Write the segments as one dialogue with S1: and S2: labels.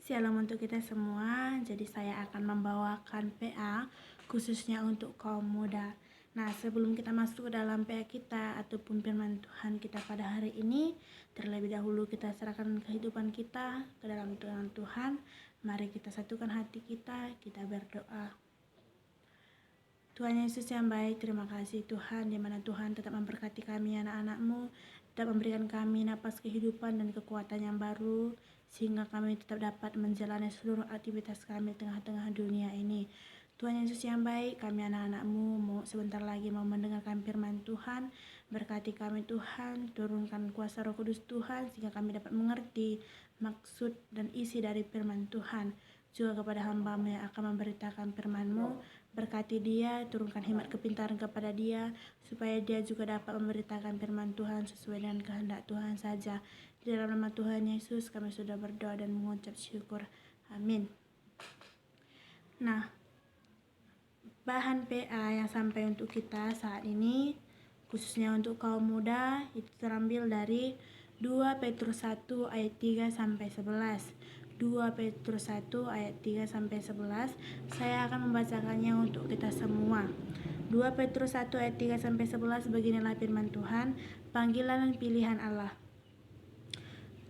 S1: Shalom untuk kita semua. Jadi saya akan membawakan PA khususnya untuk kaum muda. Nah, sebelum kita masuk ke dalam PA kita ataupun firman Tuhan kita pada hari ini, terlebih dahulu kita serahkan kehidupan kita ke dalam tangan Tuhan. Mari kita satukan hati kita berdoa. Tuhan Yesus yang baik, terima kasih Tuhan, di mana Tuhan tetap memberkati kami anak-anak-Mu, tetap memberikan kami napas kehidupan dan kekuatan yang baru, sehingga kami tetap dapat menjalani seluruh aktivitas kami di tengah-tengah dunia ini. Tuhan Yesus yang baik, kami anak-anak-Mu sebentar lagi mau mendengarkan firman Tuhan. Berkati kami Tuhan, turunkan kuasa Roh Kudus Tuhan, sehingga kami dapat mengerti maksud dan isi dari firman Tuhan. Juga kepada hamba-Mu yang akan memberitakan firman-Mu, berkati dia, turunkan hikmat kepintaran kepada dia, supaya dia juga dapat memberitakan firman Tuhan sesuai dengan kehendak Tuhan saja. Di dalam nama Tuhan Yesus kami sudah berdoa dan mengucap syukur. Amin. Nah, bahan PA yang sampai untuk kita saat ini, khususnya untuk kaum muda, itu terambil dari 2 Petrus 1 ayat 3-11. 2 Petrus 1 ayat 3-11. Saya akan membacakannya untuk kita semua. 2 Petrus 1 ayat 3-11, beginilah firman Tuhan, panggilan dan pilihan Allah.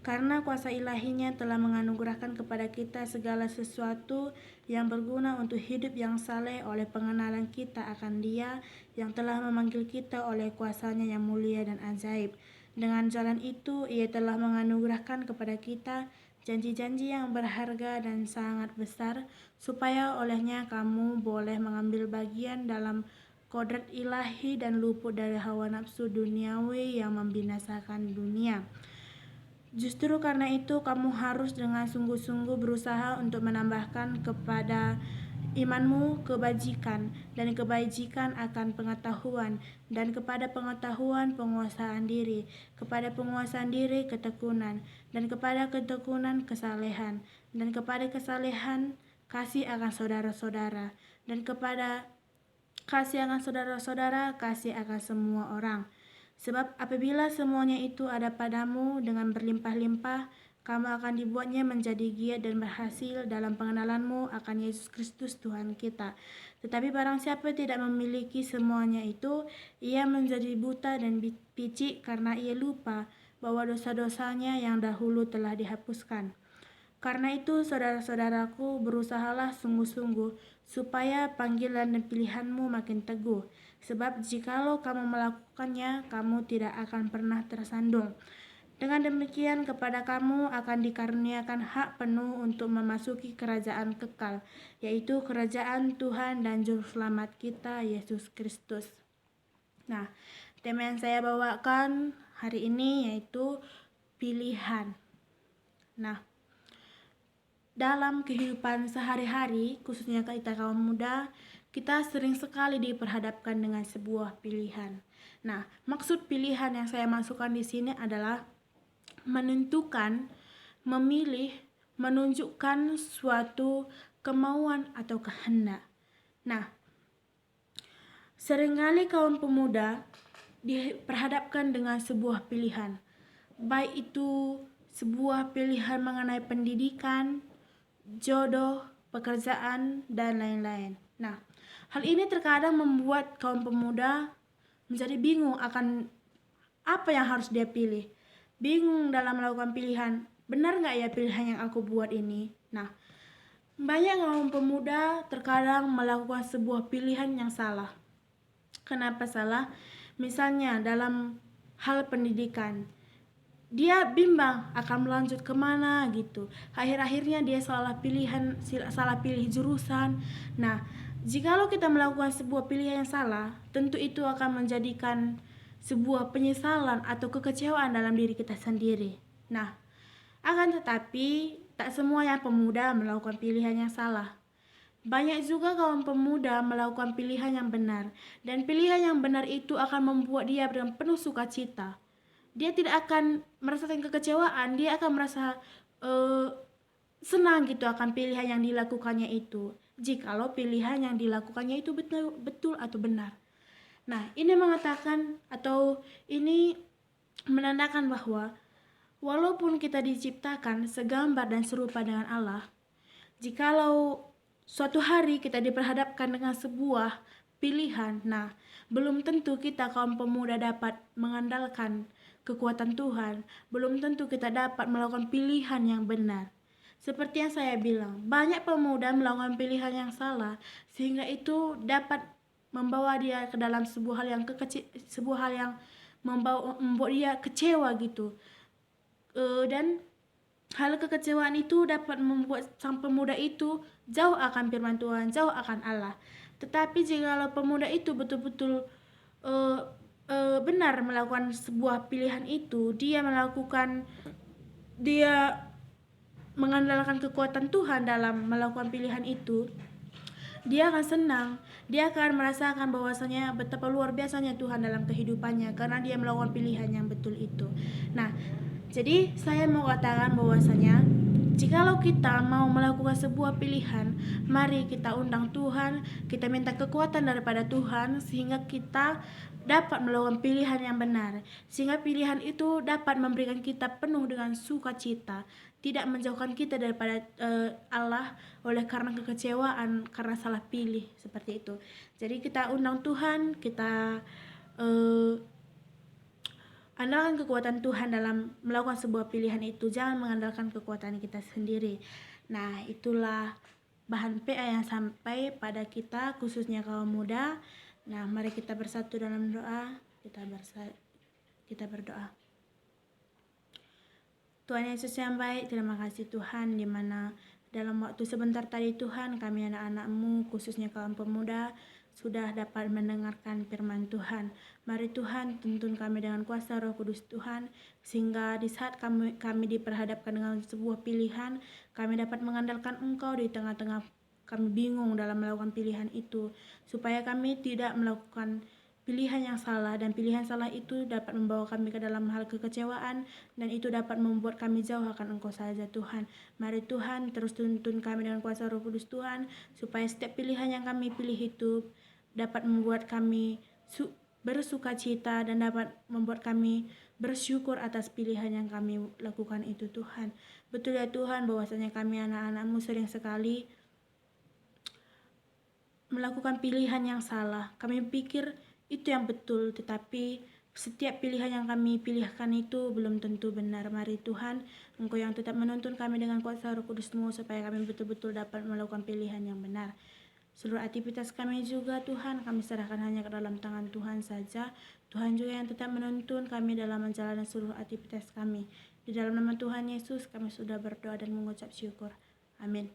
S1: Karena kuasa ilahinya telah menganugerahkan kepada kita segala sesuatu yang berguna untuk hidup yang saleh oleh pengenalan kita akan Dia yang telah memanggil kita oleh kuasanya yang mulia dan ajaib. Dengan jalan itu, Ia telah menganugerahkan kepada kita janji-janji yang berharga dan sangat besar, supaya olehnya kamu boleh mengambil bagian dalam kodrat ilahi dan luput dari hawa nafsu duniawi yang membinasakan dunia. Justru karena itu kamu harus dengan sungguh-sungguh berusaha untuk menambahkan kepada imanmu kebajikan, dan kebajikan akan pengetahuan, dan kepada pengetahuan penguasaan diri, kepada penguasaan diri ketekunan, dan kepada ketekunan kesalehan, dan kepada kesalehan kasih akan saudara-saudara, dan kepada kasih akan saudara-saudara kasih akan semua orang. Sebab apabila semuanya itu ada padamu dengan berlimpah-limpah, kamu akan dibuatnya menjadi giat dan berhasil dalam pengenalanmu akan Yesus Kristus Tuhan kita. Tetapi barang siapa tidak memiliki semuanya itu, ia menjadi buta dan picik karena ia lupa bahwa dosa-dosanya yang dahulu telah dihapuskan. Karena itu, saudara-saudaraku, berusahalah sungguh-sungguh supaya panggilan dan pilihanmu makin teguh. Sebab jikalau kamu melakukannya, kamu tidak akan pernah tersandung. Dengan demikian kepada kamu akan dikaruniakan hak penuh untuk memasuki kerajaan kekal, yaitu kerajaan Tuhan dan Juru Selamat kita, Yesus Kristus. Nah, tema yang saya bawakan hari ini yaitu pilihan. Nah, dalam kehidupan sehari-hari, khususnya kita kaum muda, kita sering sekali diperhadapkan dengan sebuah pilihan. Nah, maksud pilihan yang saya masukkan di sini adalah menentukan, memilih, menunjukkan suatu kemauan atau kehendak. Nah, seringkali kaum pemuda diperhadapkan dengan sebuah pilihan, baik itu sebuah pilihan mengenai pendidikan, jodoh, pekerjaan, dan lain-lain. Nah, hal ini terkadang membuat kaum pemuda menjadi bingung akan apa yang harus dia pilih. Bingung dalam melakukan pilihan, benar nggak ya pilihan yang aku buat ini? Nah, banyak kaum pemuda terkadang melakukan sebuah pilihan yang salah. Kenapa salah? Misalnya dalam hal pendidikan, dia bimbang akan melanjut kemana gitu. Akhir-akhirnya dia salah pilih jurusan. Nah, jikalau kita melakukan sebuah pilihan yang salah, tentu itu akan menjadikan sebuah penyesalan atau kekecewaan dalam diri kita sendiri. Nah, akan tetapi tak semuanya pemuda melakukan pilihan yang salah. Banyak juga kaum pemuda melakukan pilihan yang benar, dan pilihan yang benar itu akan membuat dia dengan penuh sukacita. Dia tidak akan merasakan kekecewaan, dia akan merasa senang gitu akan pilihan yang dilakukannya itu, jikalau pilihan yang dilakukannya itu betul atau benar. Nah, ini mengatakan atau ini menandakan bahwa walaupun kita diciptakan segambar dan serupa dengan Allah, jikalau suatu hari kita diperhadapkan dengan sebuah pilihan, nah belum tentu kita kaum pemuda dapat mengandalkan kekuatan Tuhan, belum tentu kita dapat melakukan pilihan yang benar. Seperti yang saya bilang, banyak pemuda melakukan pilihan yang salah sehingga itu dapat membawa dia ke dalam sebuah hal yang membuat dia kecewa gitu. Dan hal kekecewaan itu dapat membuat sang pemuda itu jauh akan firman Tuhan, jauh akan Allah. Tetapi jika pemuda itu betul-betul benar melakukan sebuah pilihan itu, dia mengandalkan kekuatan Tuhan dalam melakukan pilihan itu, dia akan senang, dia akan merasakan bahwasanya betapa luar biasanya Tuhan dalam kehidupannya karena dia melakukan pilihan yang betul itu. Nah, jadi saya mau katakan bahwasanya jikalau kita mau melakukan sebuah pilihan, mari kita undang Tuhan, kita minta kekuatan daripada Tuhan sehingga kita dapat melakukan pilihan yang benar, sehingga pilihan itu dapat memberikan kita penuh dengan sukacita, tidak menjauhkan kita daripada Allah oleh karena kekecewaan karena salah pilih seperti itu. Jadi kita undang Tuhan, kita andalkan kekuatan Tuhan dalam melakukan sebuah pilihan itu, jangan mengandalkan kekuatan kita sendiri. Nah, itulah bahan PA yang sampai pada kita khususnya kaum muda. Nah, mari kita bersatu dalam doa, kita berdoa. Tuhan Yesus yang baik, terima kasih Tuhan, di mana dalam waktu sebentar tadi Tuhan, kami anak-anak-Mu, khususnya kaum pemuda, sudah dapat mendengarkan firman Tuhan. Mari Tuhan, tuntun kami dengan kuasa Roh Kudus Tuhan, sehingga di saat kami diperhadapkan dengan sebuah pilihan, kami dapat mengandalkan Engkau di tengah-tengah kami bingung dalam melakukan pilihan itu, supaya kami tidak melakukan pilihan yang salah, dan pilihan salah itu dapat membawa kami ke dalam hal kekecewaan, dan itu dapat membuat kami jauh akan Engkau saja Tuhan. Mari Tuhan terus tuntun kami dengan kuasa Roh Kudus Tuhan, supaya setiap pilihan yang kami pilih itu dapat membuat kami bersukacita dan dapat membuat kami bersyukur atas pilihan yang kami lakukan itu Tuhan. Betul ya Tuhan, bahwasanya kami anak-anak-Mu sering sekali melakukan pilihan yang salah. Kami pikir itu yang betul, tetapi setiap pilihan yang kami pilihkan itu belum tentu benar. Mari Tuhan, Engkau yang tetap menuntun kami dengan kuasa Roh Kudus-Mu, supaya kami betul-betul dapat melakukan pilihan yang benar. Seluruh aktivitas kami juga Tuhan, kami serahkan hanya ke dalam tangan Tuhan saja. Tuhan juga yang tetap menuntun kami dalam menjalani seluruh aktivitas kami. Di dalam nama Tuhan Yesus kami sudah berdoa dan mengucap syukur. Amin.